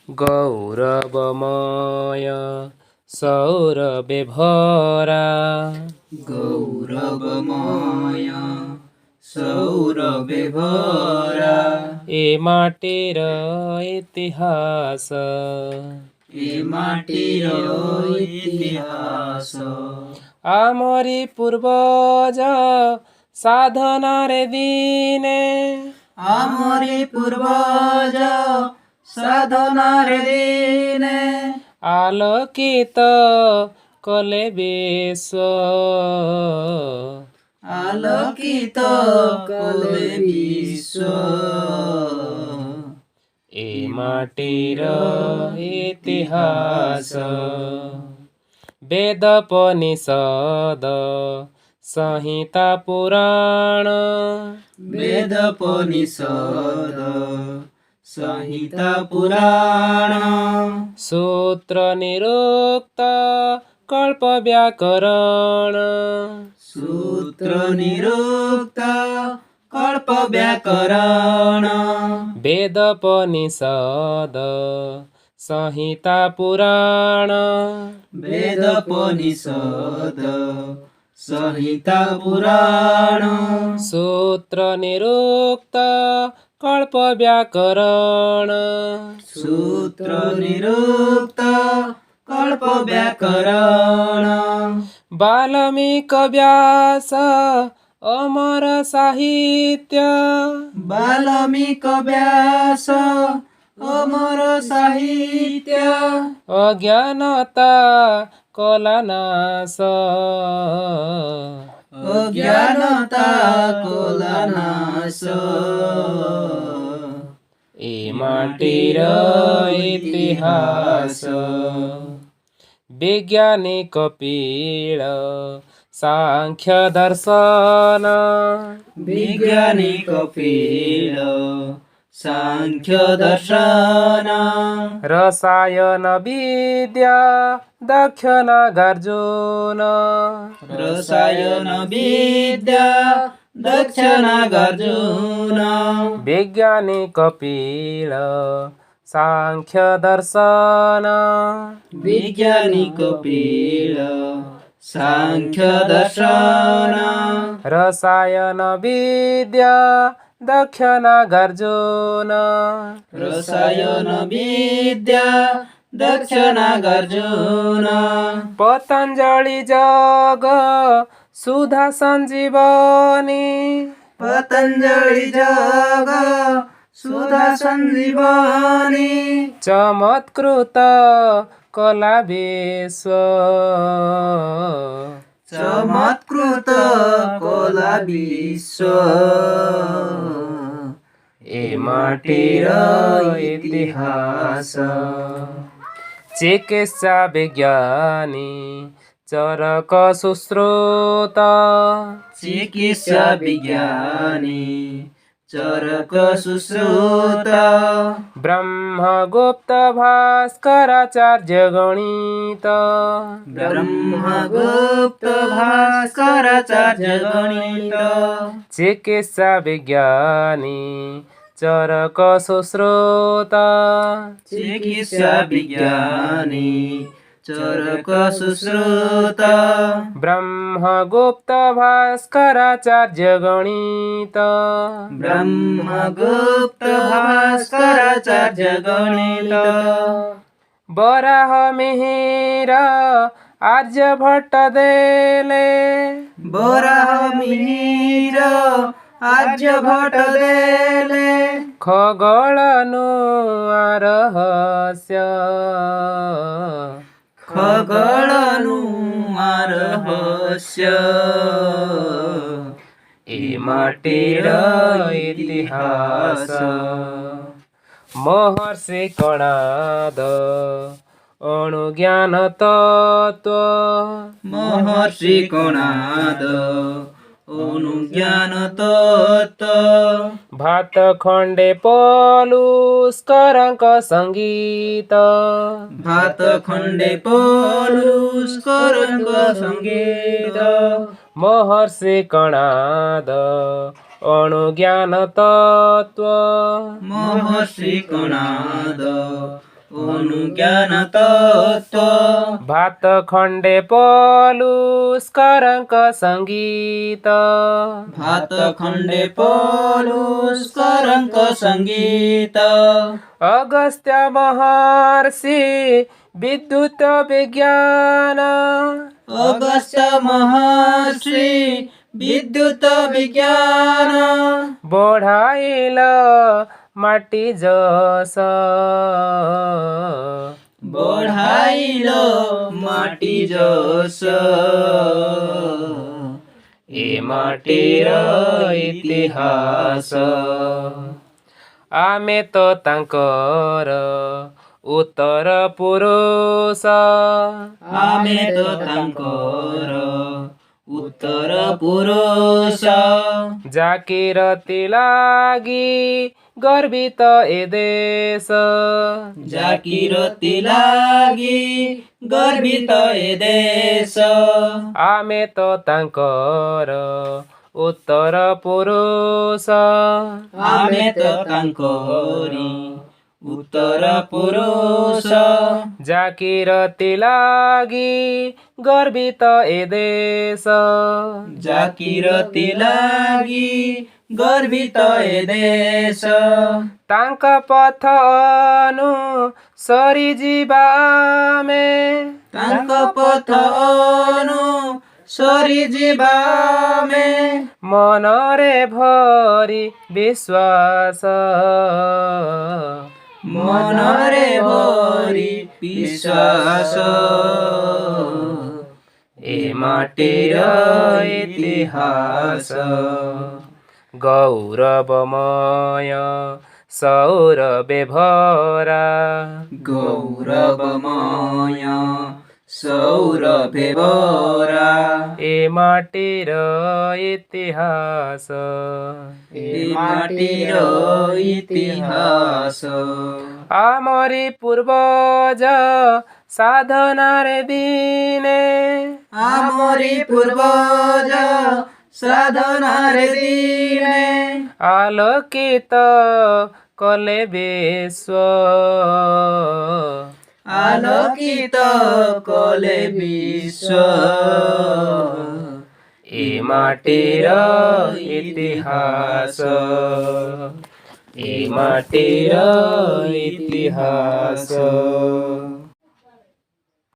गौरवमय सौरभे भरा गौरवमय सौरभे भरा ए माटेर इतिहास ए माटीर इतिहास आमरी पूर्वज साधना रे दिने आमरी पूर्वज साधनार दिने आलोकित कले विश्व आलोकित कले विश्व ए माटीर इतिहास वेदोपनिषद संहिता पुराण वेदोपनिषद संहिता पुराण सूत्र निरुक्त कल्प व्याकरण सूत्र निरुक्त कल्प व्याकरण वेदोपनिषद संहिता पुराण वेदोपनिषद संहिता पुराण सूत्र निरुक्त कल्प व्याकरण सूत्र निरुक्त कल्प व्याकरण वाल्मीक व्यास अमर साहित्य वाल्मीक व्यास अमर साहित्य अज्ञानता कलानाश अज्ञानता कलानाश ए माटीर इतिहास वैज्ञानिक पीळ सांख्य दर्शन वैज्ञानिक पीळ सांख्य दर्शन रसायन विद्या दक्ष नागार्जुन रसायन विद्या दक्ष नागार्जुन वैज्ञानिक पीळ सांख्य दर्शन वैज्ञानिक पीळ सांख्य दर्शन रसायन विद्या दक्ष नागार्जुन रसायन विद्या दक्ष नागार्जुन पतंजलि जग सुधा संजीवनी पतंजलि जग सुधा संजीवनी चमत्कृत कला विश्व चमत्कृत कला विश्व ए माटीर इतिहास चिकित्सा विज्ञानी चरक सुश्रुत चिकित्सा विज्ञानी चरक सुश्रुत ब्रह्मगुप्त भास्कराचार्य गणित ब्रह्मगुप्त भास्कराचार्य गणित चिकित्सा विज्ञानी चरक सुश्रुत चिकित्सा विज्ञानी चरक सुश्रुत ब्रह्मगुप्त भास्कराचार्य गणित ब्रह्मगुप्त भास्कराचार्य गणित बराह मिहिर आर्यभट्ट देले बराह मिहिर आर्यभट्ट देले खगोल नुआ रहस्य खगोल नुआ रहस्य ए माटीर इतिहास महर्षि कणाद अणुज्ञान तत्व महर्षि कणाद अनुज्ञान तत्व भातखंडे पलुस्करंक संगीत भातखंडे पलुस्करंक संगीत महर्षि कणाद अणुज्ञान तत्व महर्षि कणाद ଅନୁଜ୍ଞାନ ତତ୍ତ୍ୱ ଭାତ ଖଣ୍ଡେ ପଲୁଷ୍କରଙ୍କ ସଙ୍ଗୀତ ଭାତ ଖଣ୍ଡେ ପଲୁଷ୍କରଙ୍କ ସଙ୍ଗୀତ ଅଗସ୍ତ୍ୟ ମହର୍ଷି ବିଦ୍ୟୁତ ବିଜ୍ଞାନ ଅଗସ୍ତ୍ୟ ମହର୍ଷି ବିଦ୍ୟୁତ ବିଜ୍ଞାନ ବଢ଼ାଇଲ ମାଟି ଯଶ ବଢ଼ାଇଲ ମାଟି ଯଶ ଏ ମାଟିର ଇତିହାସ ଆମେ ତ ତାଙ୍କର ଉତ୍ତର ପୁରୁଷ ଆମେ ତ ତାଙ୍କର ଉତ୍ତର ପୁରୁଷ ଜାକିରତି ଲାଗି ଗର୍ବିତ ଏ ଦେଶ ଜାକିରତି ଲାଗି ଗର୍ବିତ ଏ ଦେଶ ଆମେ ତ ତାଙ୍କର ଉତ୍ତର ପୁରୁଷ ଆମେ ତ ତାଙ୍କରି ଉତ୍ତର ପୁରୁଷ ଜାକିରତି ଲାଗି ଗର୍ବିତ ଏ ଦେଶ ଜାକିରତି ଲାଗି ଗର୍ବିତ ଏ ଦେଶ ତାଙ୍କ ପଥ ଅନୁସରି ଯିବା ଆମେ ତାଙ୍କ ପଥ ଅନୁସରି ଯିବା ଆମେ ମନରେ ଭରି ବିଶ୍ୱାସ ମନରେ ଭରି ବିଶ୍ୱାସ ଏ ମାଟିର ଇତିହାସ ଗୌରବମୟ ସୌରଭେ ଭରା ଗୌରବମୟ ସୌରଭେ ଭରା ଏ ମାଟିର ଇତିହାସ ଏ ମାଟିର ଇତିହାସ ଆମରି ପୂର୍ବଜ ସାଧନାରେ ଦିନେ ଆମରି ପୂର୍ବଜ ସାଧନାରେ ଦିନେ ଆଲୋକିତ କଲେ ବିଶ୍ୱ ଆଲୋକିତ କଲେ ବିଶ୍ୱ ଏ ମାଟିର ଇତିହାସ ଏ ମାଟିର ଇତିହାସ